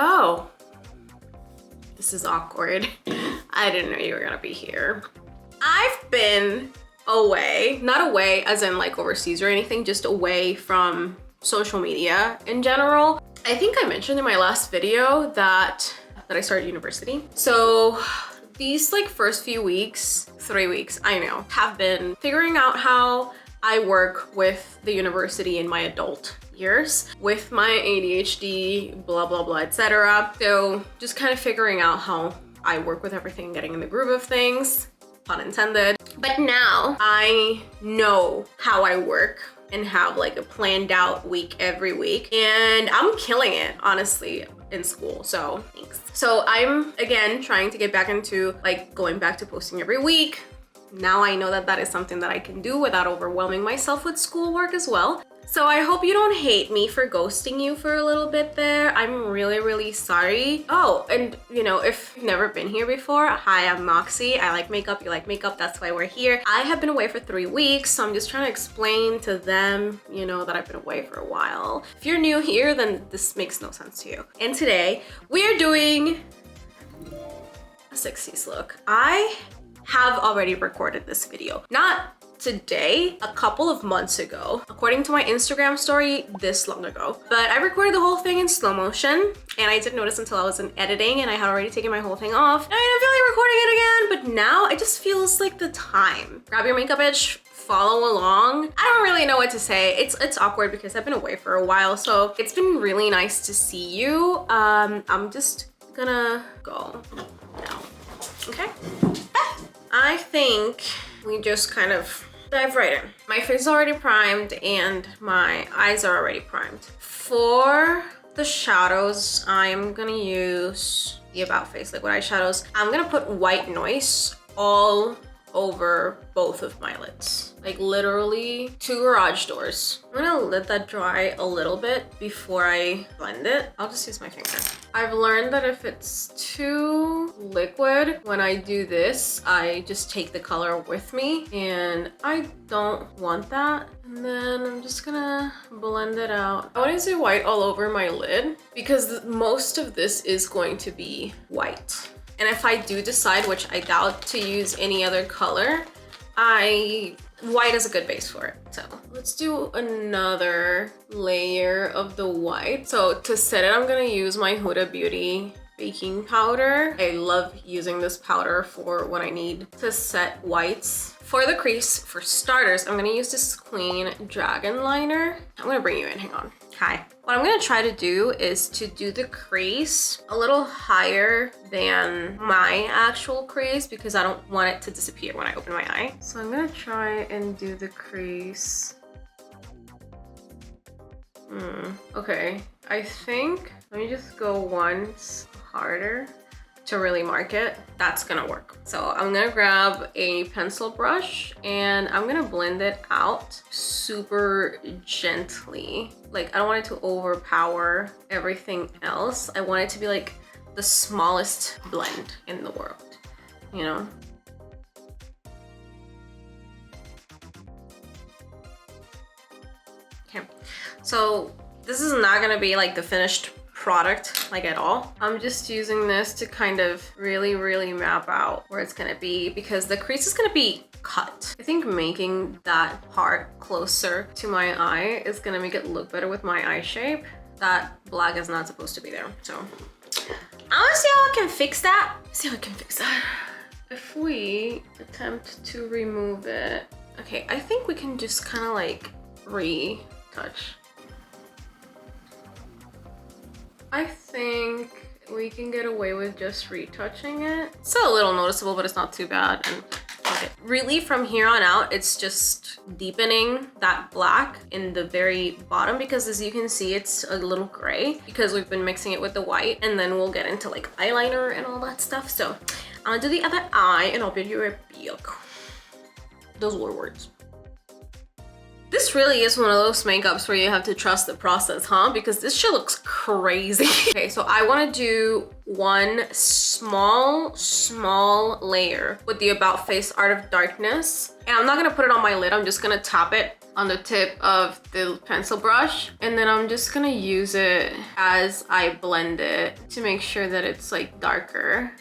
Oh, this is awkward. I didn't know you were gonna be here. I've been away, not away as in like overseas or anything, just away from social media in general. I think I mentioned in my last video that I started university. So these like first few weeks, 3 weeks, I know, have been figuring out how I work with the university in my adult years with my ADHD, blah, blah, blah, etc. So just kind of figuring out how I work with everything and getting in the groove of things, pun intended. But now I know how I work and have like a planned out week every week, and I'm killing it, honestly, in school. So thanks. So I'm again trying to get back into like going back to posting every week. Now I know that that is something that I can do without overwhelming myself with schoolwork as well. So I hope you don't hate me for ghosting you for a little bit there. I'm really, really sorry. Oh, and you know, if you've never been here before, hi, I'm Moxie. I like makeup, you like makeup, that's why we're here. I have been away for 3 weeks, so I'm just trying to explain to them, you know, that I've been away for a while. If you're new here, then this makes no sense to you. And today, we're doing a 60s look. I have already recorded this video. Not today, a couple of months ago, according to my Instagram story, this long ago. But I recorded the whole thing in slow motion, and I didn't notice until I was in editing and I had already taken my whole thing off. And I didn't feel like recording it again, but now it just feels like the time. Grab your makeup itch, follow along. I don't really know what to say. It's awkward because I've been away for a while, so it's been really nice to see you. I'm just gonna go now, okay? I think we just kind of dive right in. My face is already primed and my eyes are already primed. For the shadows, I'm gonna use the About Face Liquid eyeshadows. I'm gonna put white noise all over both of my lids. Like literally 2 garage doors. I'm gonna let that dry a little bit before I blend it. I'll just use my finger. I've learned that if it's too liquid, when I do this, I just take the color with me, and I don't want that. And then I'm just gonna blend it out. I want to do white all over my lid because most of this is going to be white. And if I do decide, which I doubt, to use any other color, white is a good base for it. So let's do another layer of the white. So to set it, I'm gonna use my Huda Beauty baking powder. I love using this powder for when I need to set whites. For the crease, for starters, I'm gonna use this Queen Dragon liner. I'm gonna bring you in, hang on. Hi. What I'm gonna try to do is to do the crease a little higher than my actual crease because I don't want it to disappear when I open my eye. So I'm gonna try and do the crease. Okay, I think, let me just go once harder to really mark it. That's gonna work. So I'm gonna grab a pencil brush and I'm gonna blend it out super gently. Like I don't want it to overpower everything else. I want it to be like the smallest blend in the world, you know? Okay, so this is not gonna be like the finished product like at all. I'm just using this to kind of really map out where it's gonna be because the crease is gonna be cut. I think making that part closer to my eye is gonna make it look better with my eye shape. That black is not supposed to be there. So I'm gonna see how I can fix that. If we attempt to remove it, okay, I think we can just kind of like retouch. I think we can get away with just retouching it. It's still a little noticeable, but it's not too bad. And okay, really from here on out, it's just deepening that black in the very bottom because as you can see, it's a little gray because we've been mixing it with the white, and then we'll get into like eyeliner and all that stuff. So I'll do the other eye and I'll be right back. Those were words. This really is one of those makeups where you have to trust the process, huh? Because this shit looks crazy. Okay, so I want to do one small layer with the About Face Art of Darkness. And I'm not gonna put it on my lid, I'm just gonna tap it on the tip of the pencil brush. And then I'm just gonna use it as I blend it to make sure that it's like darker.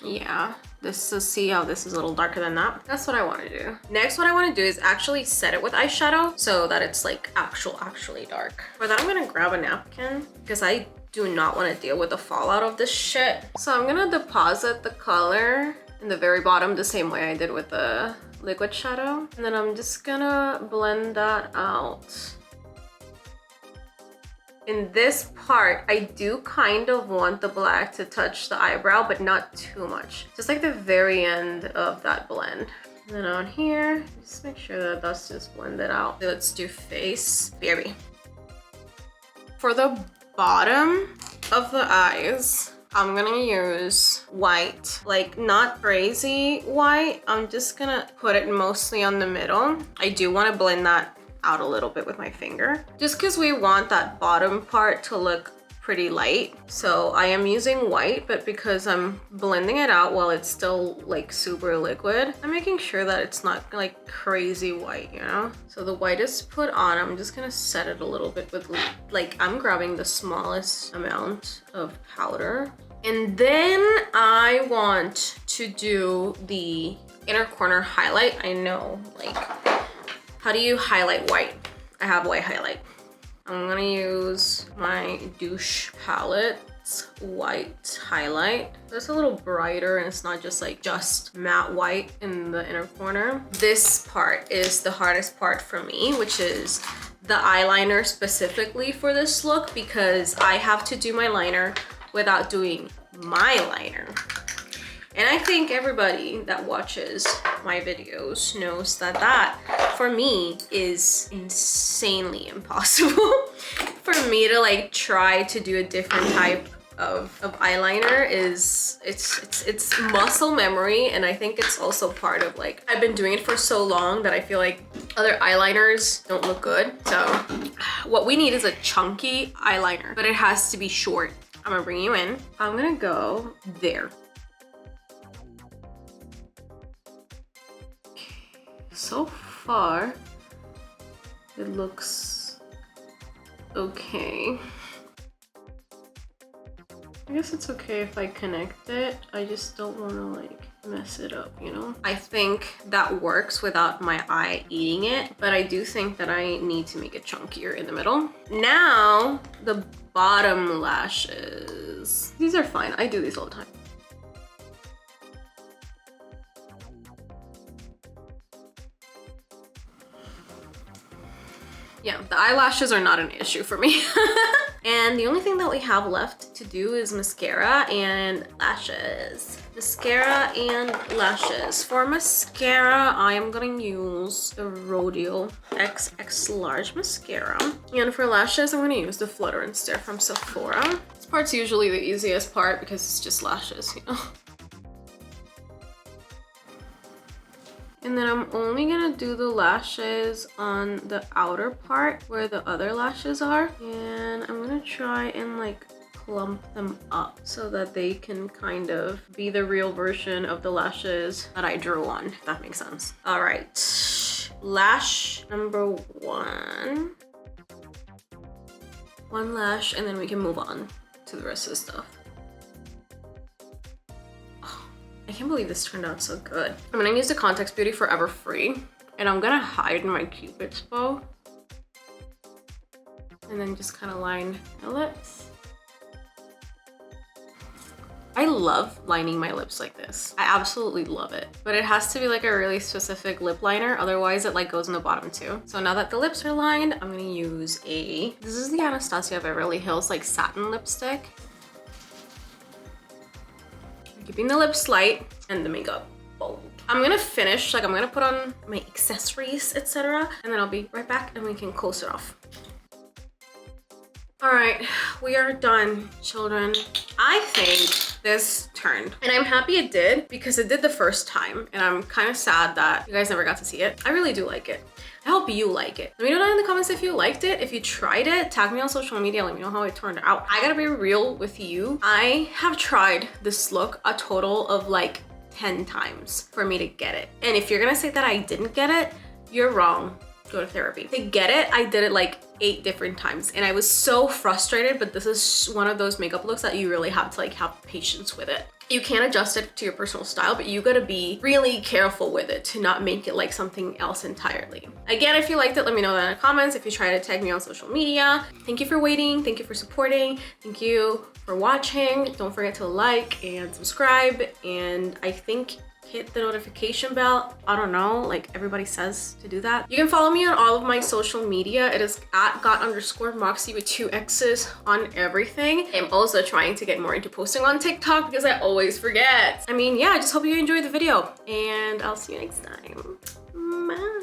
Yeah. This is, see how this is a little darker than that? That's what I want to do. Next, what I want to do is actually set it with eyeshadow so that it's like actually dark. For that, I'm gonna grab a napkin because I do not want to deal with the fallout of this shit. So I'm gonna deposit the color in the very bottom the same way I did with the liquid shadow. And then I'm just gonna blend that out. In this part, I do kind of want the black to touch the eyebrow, but not too much. Just like the very end of that blend. And then on here, just make sure that that's just blended out. So let's do face, baby. For the bottom of the eyes, I'm gonna use white, like not crazy white. I'm just gonna put it mostly on the middle. I do want to blend that out a little bit with my finger, just because we want that bottom part to look pretty light. So I am using white, but because I'm blending it out while it's still like super liquid, I'm making sure that it's not like crazy white, you know? So the white is put on. I'm just gonna set it a little bit with, like, I'm grabbing the smallest amount of powder. And then I want to do the inner corner highlight. I know, like, how do you highlight white? I have white highlight. I'm gonna use my DOUCCE palette's white highlight. It's a little brighter and it's not just like matte white in the inner corner. This part is the hardest part for me, which is the eyeliner specifically for this look, because I have to do my liner without doing my liner. And I think everybody that watches my videos knows that that, for me, is insanely impossible. For me to like try to do a different type of eyeliner is, it's muscle memory. And I think it's also part of like, I've been doing it for so long that I feel like other eyeliners don't look good. So what we need is a chunky eyeliner, but it has to be short. I'm gonna bring you in. I'm gonna go there. So far, it looks okay. I guess it's okay if I connect it. I just don't want to like mess it up, you know? I think that works without my eye eating it, but I do think that I need to make it chunkier in the middle. Now, the bottom lashes. These are fine. I do these all the time. Yeah, the eyelashes are not an issue for me. And the only thing that we have left to do is mascara and lashes. Mascara and lashes. For mascara, I am gonna use the RODIAL XX Large Mascara. And for lashes, I'm gonna use the Flutter and Stare from Sephora. This part's usually the easiest part because it's just lashes, you know? And then I'm only gonna do the lashes on the outer part where the other lashes are. And I'm gonna try and like clump them up so that they can kind of be the real version of the lashes that I drew on, if that makes sense. All right, lash number one. One lash, and then we can move on to the rest of the stuff. I can't believe this turned out so good. I'm gonna use the Context Beauty Forever Free, and I'm gonna hide my Cupid's bow. And then just kind of line my lips. I love lining my lips like this. I absolutely love it. But it has to be like a really specific lip liner, otherwise it like goes in the bottom too. So now that the lips are lined, I'm gonna use this is the Anastasia Beverly Hills like satin lipstick. Keeping the lips light and the makeup bold. I'm gonna finish, like I'm gonna put on my accessories, etc. And then I'll be right back and we can close it off. All right, we are done, children. I think this turned. And I'm happy it did because it did the first time. And I'm kind of sad that you guys never got to see it. I really do like it. I hope you like it. Let me know down in the comments if you liked it. If you tried it, tag me on social media. Let me know how it turned out. I gotta be real with you. I have tried this look a total of like 10 times for me to get it. And if you're gonna say that I didn't get it, you're wrong. Go to therapy. To get it, I did it like 8 different times and I was so frustrated, but this is one of those makeup looks that you really have to like have patience with it. You can adjust it to your personal style, but you gotta be really careful with it to not make it like something else entirely. Again, if you liked it, let me know that in the comments. If you try to tag me on social media. Thank you for waiting. Thank you for supporting. Thank you for watching. Don't forget to like and subscribe. And I think hit the notification bell. I don't know, like everybody says to do that. You can follow me on all of my social media. It is at got_moxie with 2 X's on everything. I'm also trying to get more into posting on TikTok because I always forget. I mean, yeah, I just hope you enjoyed the video and I'll see you next time. Bye.